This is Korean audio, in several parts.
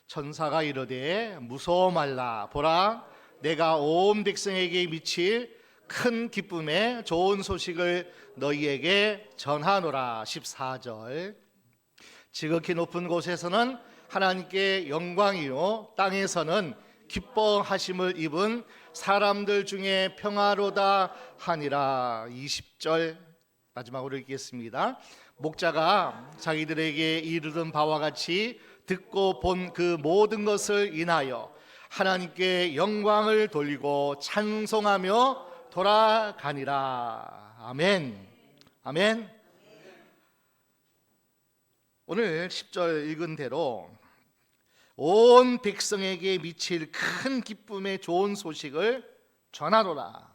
천사가 이르되 무서워 말라. 보라, 내가 온 백성에게 미칠 큰 기쁨의 좋은 소식을 너희에게 전하노라. 14절. 지극히 높은 곳에서는 하나님께 영광이요, 땅에서는 기뻐하심을 입은 사람들 중에 평화로다 하니라. 20절 마지막으로 읽겠습니다. 목자가 자기들에게 이르던 바와 같이 듣고 본 그 모든 것을 인하여 하나님께 영광을 돌리고 찬송하며 돌아가니라. 아멘. 아멘. 오늘 10절 읽은 대로 온 백성에게 미칠 큰 기쁨의 좋은 소식을 전하노라.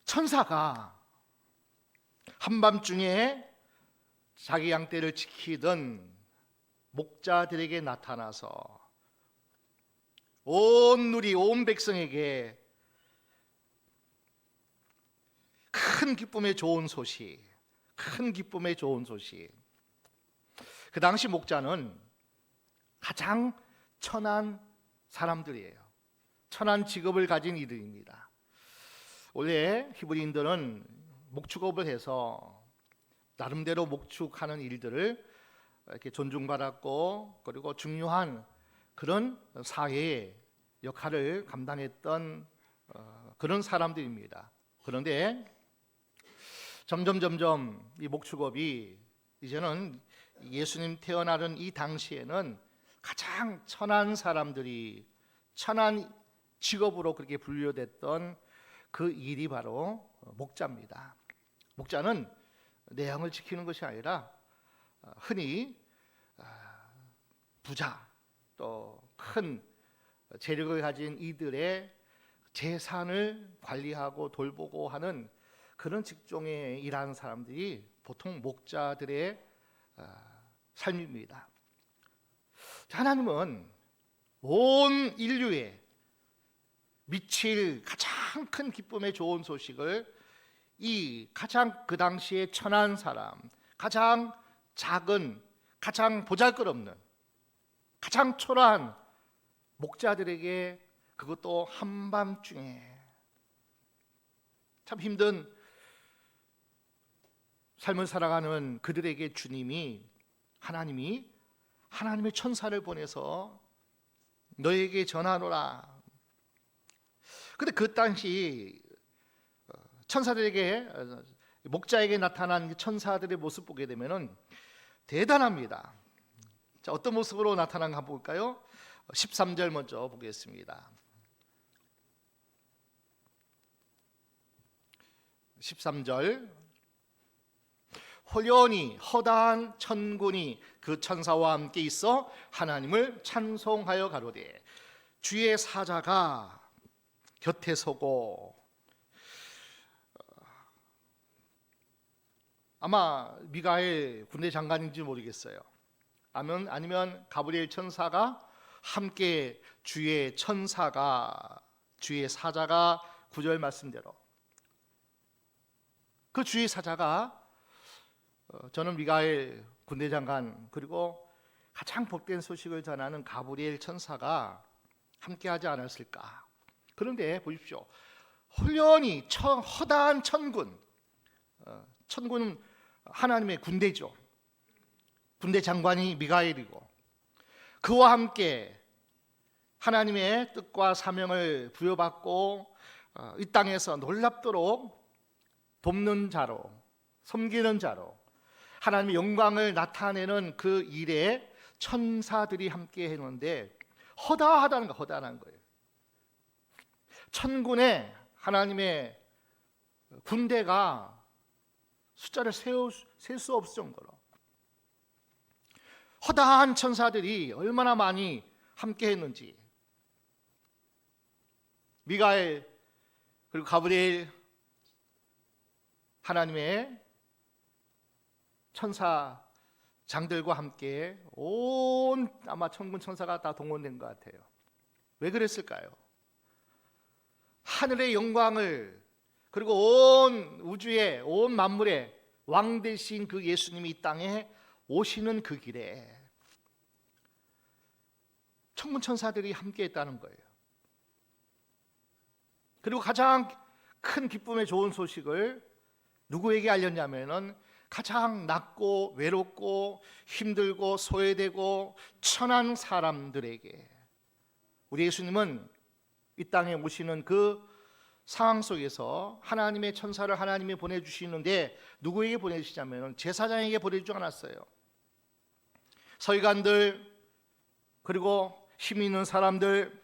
천사가 한밤중에 자기 양떼를 지키던 목자들에게 나타나서 온 누리 온 백성에게 큰 기쁨의 좋은 소식, 큰 기쁨의 좋은 소식. 그 당시 목자는 가장 천한 사람들이에요. 천한 직업을 가진 이들입니다. 원래 히브리인들은 목축업을 해서 나름대로 목축하는 일들을 이렇게 존중받았고, 그리고 중요한 그런 사회의 역할을 감당했던 그런 사람들입니다. 그런데 점점 이 목축업이 이제는 예수님 태어나는 이 당시에는 가장 천한 사람들이 천한 직업으로 그렇게 분류됐던 그 일이 바로 목자입니다. 목자는 내 양을 지키는 것이 아니라 흔히 부자 또 큰 재력을 가진 이들의 재산을 관리하고 돌보고 하는 그런 직종에 일하는 사람들이 보통 목자들의 삶입니다. 하나님은 온 인류에 미칠 가장 큰 기쁨의 좋은 소식을 이 가장 그 당시에 천한 사람, 가장 작은, 가장 보잘것없는, 가장 초라한 목자들에게, 그것도 한밤중에 참 힘든 삶을 살아가는 그들에게 주님이, 하나님이 하나님의 천사를 보내서 너에게 전하노라. 근데 그 당시 천사들에게, 목자에게 나타난 천사들의 모습 보게 되면은 대단합니다. 자, 어떤 모습으로 나타난가 볼까요? 13절 먼저 보겠습니다. 13절. 호련히 허다한 천군이 그 천사와 함께 있어 하나님을 찬송하여 가로되 주의 사자가 곁에 서고. 아마 미가엘 군대 장관인지 모르겠어요. 아니면 가브리엘 천사가 함께 주의 천사가, 주의 사자가, 9절 말씀대로 그 주의 사자가, 저는 미가엘 군대 장관 그리고 가장 복된 소식을 전하는 가브리엘 천사가 함께하지 않았을까. 그런데 보십시오. 홀연히 허다한 천군, 천군은 하나님의 군대죠. 군대 장관이 미가엘이고, 그와 함께 하나님의 뜻과 사명을 부여받고 이 땅에서 놀랍도록 돕는 자로, 섬기는 자로 하나님의 영광을 나타내는 그 일에 천사들이 함께 했는데 허다하다는 거, 허다한 거예요. 천군의 하나님의 군대가 숫자를 셀 수 없을 정도로 허다한 천사들이 얼마나 많이 함께 했는지. 미가엘 그리고 가브리엘, 하나님의 천사장들과 함께 온 아마 천군 천사가 다 동원된 것 같아요. 왜 그랬을까요? 하늘의 영광을, 그리고 온 우주의 온 만물의 왕 되신 그 예수님이 이 땅에 오시는 그 길에 천군 천사들이 함께 했다는 거예요. 그리고 가장 큰 기쁨의 좋은 소식을 누구에게 알렸냐면은 가장 낮고 외롭고 힘들고 소외되고 천한 사람들에게. 우리 예수님은 이 땅에 오시는 그 상황 속에서 하나님의 천사를 하나님이 보내주시는데 누구에게 보내주시냐면 제사장에게 보내주지 않았어요. 서기관들, 그리고 힘 있는 사람들,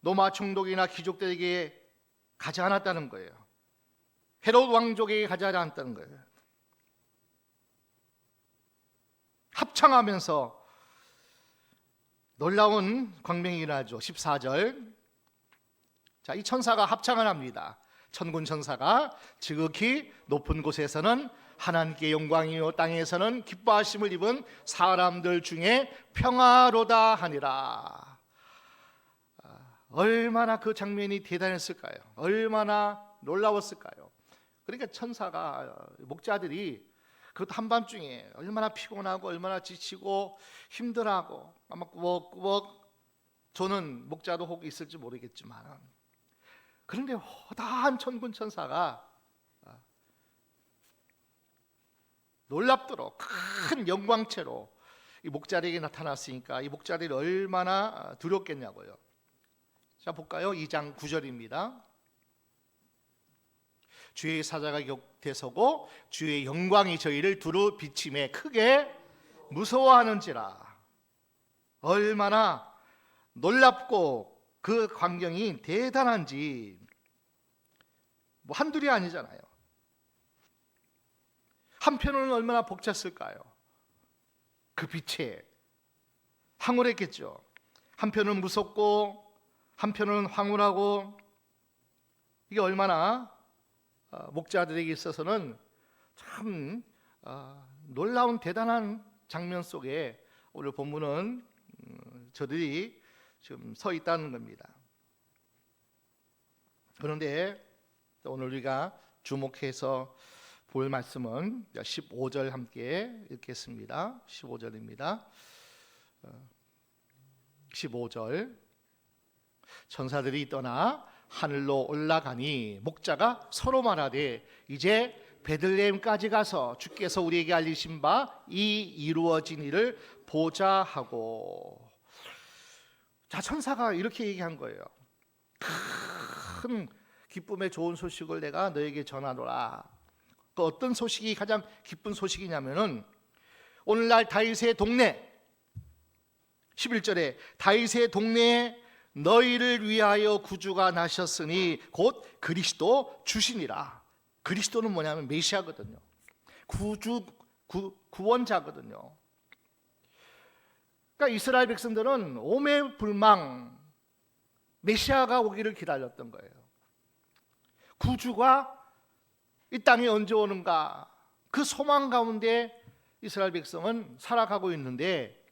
로마 총독이나 귀족들에게 가지 않았다는 거예요. 헤롯 왕족에게 가지 않았다는 거예요. 합창하면서 놀라운 광명이 일어나죠. 14절. 자, 이 천사가 합창을 합니다. 천군 천사가 지극히 높은 곳에서는 하나님께 영광이요 땅에서는 기뻐하심을 입은 사람들 중에 평화로다 하니라. 얼마나 그 장면이 대단했을까요? 얼마나 놀라웠을까요? 그러니까 천사가, 목자들이 그것도 한밤중에 얼마나 피곤하고 얼마나 지치고 힘들어하고 아마 꾸벅꾸벅 조는 목자도 혹 있을지 모르겠지만, 그런데 허다한 천군 천사가 놀랍도록 큰 영광체로 이 목자들에게 나타났으니까 이 목자들이 얼마나 두렵겠냐고요. 자, 볼까요? 2장 9절입니다. 주의 사자가 곁에 서고 주의 영광이 저희를 두루 비침에 크게 무서워하는지라. 얼마나 놀랍고 그 광경이 대단한지 뭐 한둘이 아니잖아요. 한편으로는 얼마나 벅찼을까요? 그 빛에 황홀했겠죠. 한편은 무섭고 한편은 황홀하고, 이게 얼마나 목자들에게 있어서는 참 놀라운 대단한 장면 속에 오늘 본문은 저들이 지금 서 있다는 겁니다. 그런데 오늘 우리가 주목해서 볼 말씀은 15절 함께 읽겠습니다. 15절입니다. 15절. 천사들이 떠나 하늘로 올라가니 목자가 서로 말하되 이제 베들레헴까지 가서 주께서 우리에게 알리신 바 이 이루어진 일을 보자 하고. 자, 천사가 이렇게 얘기한 거예요. 큰 기쁨의 좋은 소식을 내가 너에게 전하노라. 그 어떤 소식이 가장 기쁜 소식이냐면은 오늘날 다윗의 동네, 11절에 다윗의 동네에 너희를 위하여 구주가 나셨으니 곧 그리스도 주시니라. 그리스도는 뭐냐면 메시아거든요. 구원자거든요. 그러니까 이스라엘 백성들은 오매불망 메시아가 오기를 기다렸던 거예요. 구주가 이 땅에 언제 오는가, 그 소망 가운데 이스라엘 백성은 살아가고 있는데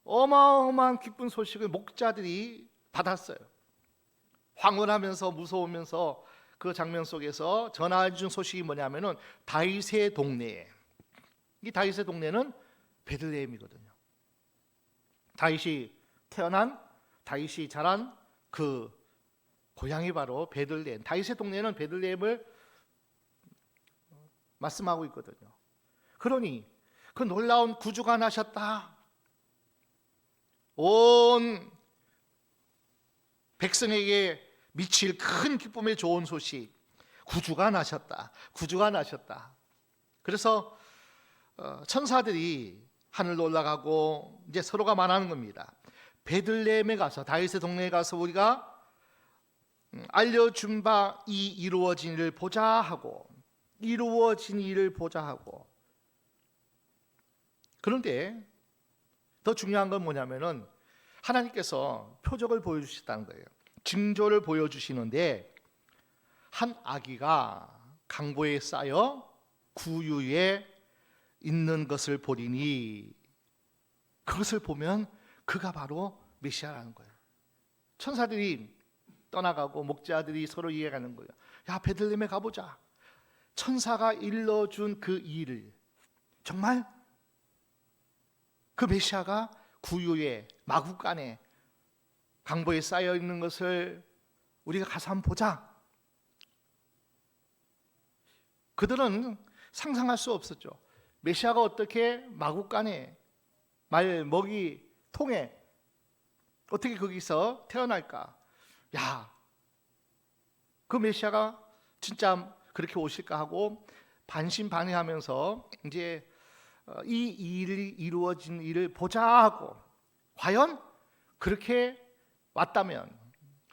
어마어마한 기쁜 소식을 목자들이 받았어요. 황홀하면서 무서우면서 그 장면 속에서 전해준 소식이 뭐냐면은 다윗의 동네에, 이 다윗의 동네는 베들레헴이거든요. 다윗이 태어난, 다윗이 자란 그 고향이 바로 베들레헴. 다윗의 동네는 베들레헴을 말씀하고 있거든요. 그러니 그 놀라운 구주가 나셨다, 온 백성에게 미칠 큰 기쁨의 좋은 소식, 구주가 나셨다, 구주가 나셨다. 그래서 천사들이 하늘로 올라가고 이제 서로가 말하는 겁니다. 베들레헴에 가서, 다윗의 동네에 가서 우리가 알려준 바 이 이루어진 일을 보자 하고, 이루어진 일을 보자 하고. 그런데 더 중요한 건 뭐냐면은 하나님께서 표적을 보여주셨다는 거예요. 징조를 보여주시는데 한 아기가 강보에 쌓여 구유에 있는 것을 보리니, 그것을 보면 그가 바로 메시아라는 거예요. 천사들이 떠나가고 목자들이 서로 이해가는 거예요. 야, 베들레헴에 가보자. 천사가 일러준 그 일을 정말 그 메시아가 구유에 마구간에 강보에 쌓여 있는 것을 우리가 가서 한번 보자. 그들은 상상할 수 없었죠. 메시아가 어떻게 마구간에 말 먹이 통에 어떻게 거기서 태어날까? 야, 그 메시아가 진짜 그렇게 오실까 하고 반신반의하면서 이제 이 일이 이루어진 일을 보자 하고, 과연 그렇게 왔다면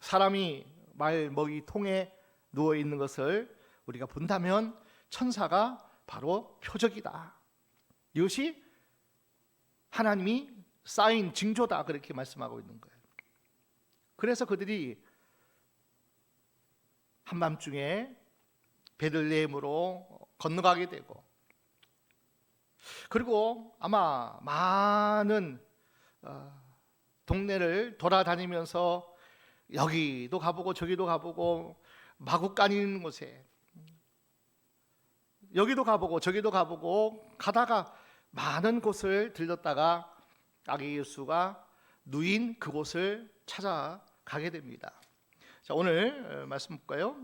사람이 말 먹이 통에 누워 있는 것을 우리가 본다면 천사가 바로 표적이다. 이것이 하나님이 쌓인 징조다, 그렇게 말씀하고 있는 거예요. 그래서 그들이 한밤중에 베들레헴으로 건너가게 되고, 그리고 아마 많은 동네를 돌아다니면서 여기도 가보고 저기도 가보고 마구간이 있는 곳에 여기도 가보고 저기도 가보고 가다가 많은 곳을 들렀다가 아기 예수가 누인 그곳을 찾아가게 됩니다. 자, 오늘 말씀 볼까요?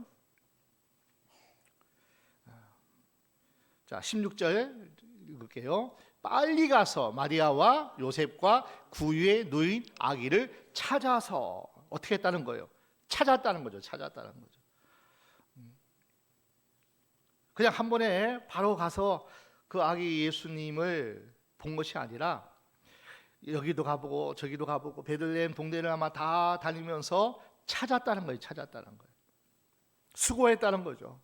자, 16절 읽을게요. 빨리 가서 마리아와 요셉과 구유에 누인 아기를 찾아서, 어떻게 했다는 거예요? 찾았다는 거죠. 찾았다는 거죠. 그냥 한 번에 바로 가서 그 아기 예수님을 본 것이 아니라 여기도 가보고 저기도 가보고 베들레헴 동네를 아마 다 다니면서 찾았다는 거예요. 찾았다는 거예요. 수고했다는 거죠.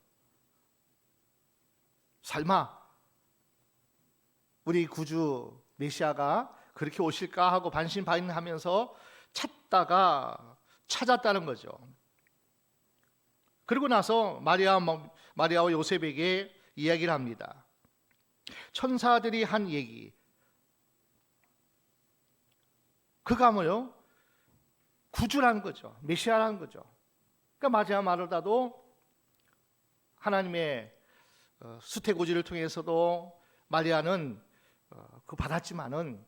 설마 우리 구주 메시아가 그렇게 오실까 하고 반신반의하면서 찾다가 찾았다는 거죠. 그리고 나서 마리아와 요셉에게 이야기를 합니다. 천사들이 한 얘기, 그가 뭐요? 구주라는 거죠. 메시아라는 거죠. 그러니까 마리아 마르다도 하나님의 수태고지를 통해서도 마리아는 그 받았지만은,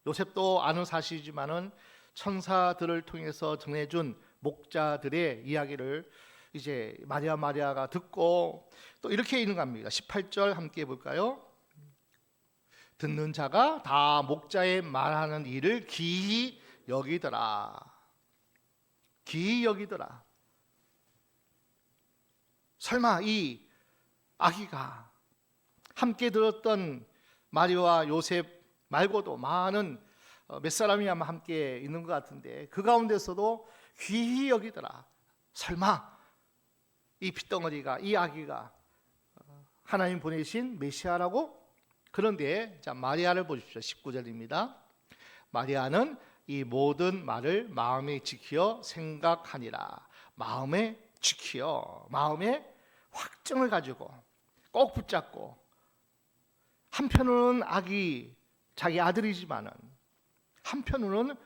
요셉도 아는 사실이지만은 천사들을 통해서 전해준 목자들의 이야기를 이제 마리아가 듣고 또 이렇게 읽는겁니다. 18절 함께 볼까요? 듣는 자가 다 목자의 말하는 일을 기이 여기더라. 기이 여기더라. 설마 이 아기가 함께 들었던 마리아와 요셉 말고도 많은 몇 사람이 아마 함께 있는 것 같은데, 그 가운데서도 귀히 여기더라. 설마 이 핏덩어리가, 이 아기가 하나님 보내신 메시아라고? 그런데 자, 마리아를 보십시오. 19절입니다. 마리아는 이 모든 말을 마음에 지키어 생각하니라. 마음에 지키어, 마음에 확정을 가지고 꼭 붙잡고, 한편으로는 아기, 자기 아들이지만은 한편으로는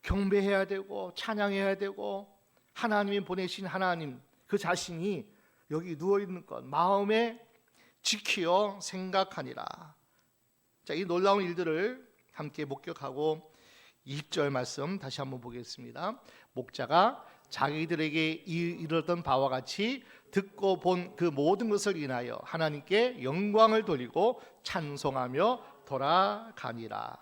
경배해야 되고 찬양해야 되고, 하나님이 보내신 하나님 그 자신이 여기 누워있는 것 마음에 지키어 생각하니라. 자, 이 놀라운 일들을 함께 목격하고 20절 말씀 다시 한번 보겠습니다. 목자가 자기들에게 이르던 바와 같이 듣고 본 그 모든 것을 인하여 하나님께 영광을 돌리고 찬송하며 돌아가니라.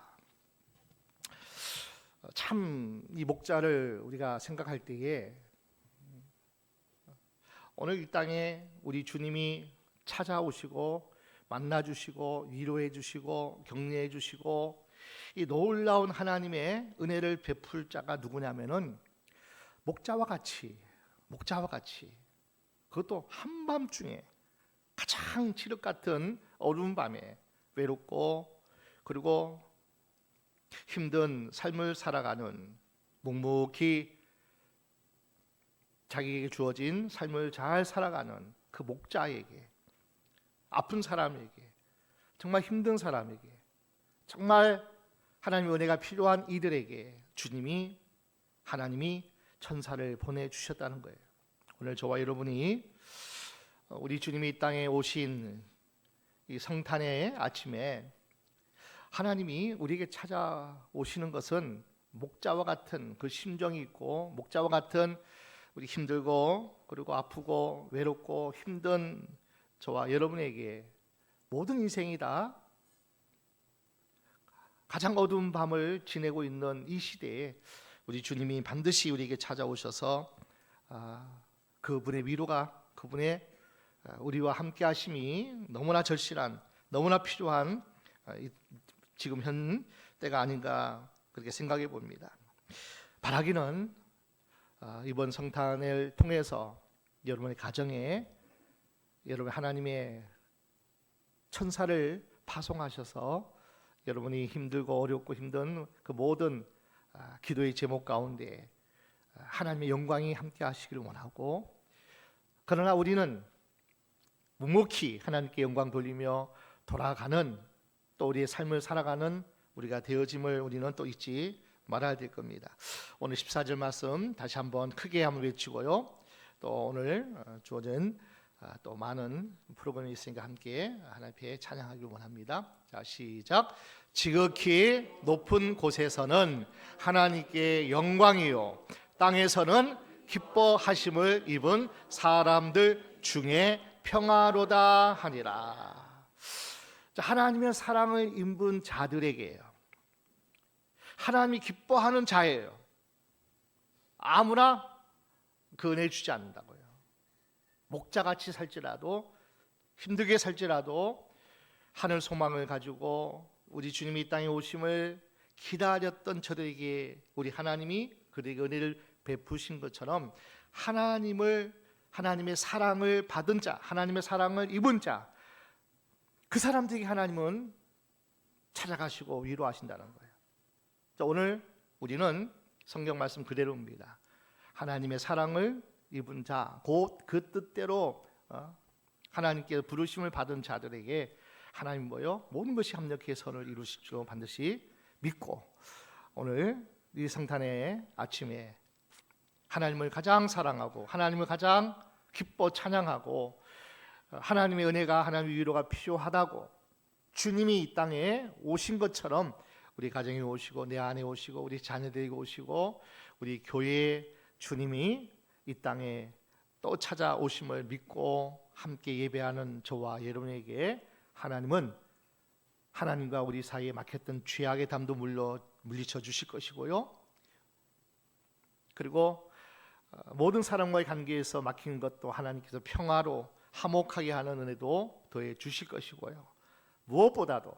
참 이 목자를 우리가 생각할 때에 오늘 이 땅에 우리 주님이 찾아오시고 만나주시고 위로해 주시고 격려해 주시고 이 놀라운 하나님의 은혜를 베풀 자가 누구냐면은 목자와 같이 그것도 한밤중에 가장 칠흑 같은 어두운 밤에 외롭고 그리고 힘든 삶을 살아가는, 묵묵히 자기에게 주어진 삶을 잘 살아가는 그 목자에게, 아픈 사람에게, 정말 힘든 사람에게, 정말 하나님의 은혜가 필요한 이들에게 하나님이 천사를 보내주셨다는 거예요. 오늘 저와 여러분이 우리 주님이 이 땅에 오신 이 성탄의 아침에 하나님이 우리에게 찾아오시는 것은 목자와 같은 그 심정이 있고, 목자와 같은 우리 힘들고 그리고 아프고 외롭고 힘든 저와 여러분에게 모든 인생이 다 가장 어두운 밤을 지내고 있는 이 시대에 우리 주님이 반드시 우리에게 찾아오셔서 그분의 위로가, 그분의 우리와 함께 하심이 너무나 절실한, 너무나 필요한 지금 현 때가 아닌가 그렇게 생각해 봅니다. 바라기는 이번 성탄을 통해서 여러분의 가정에 여러분 하나님의 천사를 파송하셔서 여러분이 힘들고 어렵고 힘든 그 모든 기도의 제목 가운데 하나님의 영광이 함께 하시기를 원하고, 그러나 우리는 묵묵히 하나님께 영광 돌리며 돌아가는, 또 우리의 삶을 살아가는 우리가 되어짐을 우리는 또 잊지 말아야 될 겁니다. 오늘 14절 말씀 다시 한번 크게 한번 외치고요. 또 오늘 주어진 또 많은 프로그램이 있으니까 함께 하나님 앞에 찬양하기를 원합니다. 자, 시작. 지극히 높은 곳에서는 하나님께 영광이요, 땅에서는 기뻐하심을 입은 사람들 중에 평화로다 하니라. 자, 하나님의 사랑을 입은 자들에게요, 하나님이 기뻐하는 자예요. 아무나 그 은혜 주지 않는다고요. 목자같이 살지라도, 힘들게 살지라도 하늘 소망을 가지고 우리 주님이 이 땅에 오심을 기다렸던 저들에게 우리 하나님이 그들에게 은혜를 베푸신 것처럼 하나님의 사랑을 받은 자, 하나님의 사랑을 입은 자, 그 사람들에게 하나님은 찾아가시고 위로하신다는 거예요. 자, 오늘 우리는 성경 말씀 그대로입니다. 하나님의 사랑을 입은 자, 곧 그 뜻대로 하나님께 부르심을 받은 자들에게 하나님 모든 것이 합력해 선을 이루실 줄 반드시 믿고, 오늘 이 성탄의 아침에 하나님을 가장 사랑하고 하나님을 가장 기뻐 찬양하고 하나님의 은혜가, 하나님의 위로가 필요하다고 주님이 이 땅에 오신 것처럼 우리 가정에 오시고 내 안에 오시고 우리 자녀들에게 오시고 우리 교회에 주님이 이 땅에 또 찾아오심을 믿고 함께 예배하는 저와 여러분에게 하나님은 하나님과 우리 사이에 막혔던 죄악의 담도 물리쳐 주실 것이고요, 그리고 모든 사람과의 관계에서 막힌 것도 하나님께서 평화로 화목하게 하는 은혜도 더해 주실 것이고요, 무엇보다도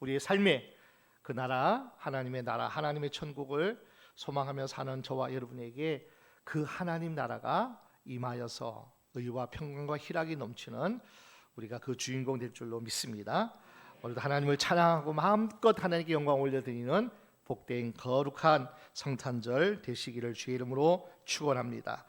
우리의 삶에 그 나라, 하나님의 나라, 하나님의 천국을 소망하며 사는 저와 여러분에게 그 하나님 나라가 임하여서 의와 평강과 희락이 넘치는 우리가 그 주인공 될 줄로 믿습니다. 오늘도 하나님을 찬양하고 마음껏 하나님께 영광 올려드리는 복된 거룩한 성탄절 되시기를 주의 이름으로 축원합니다.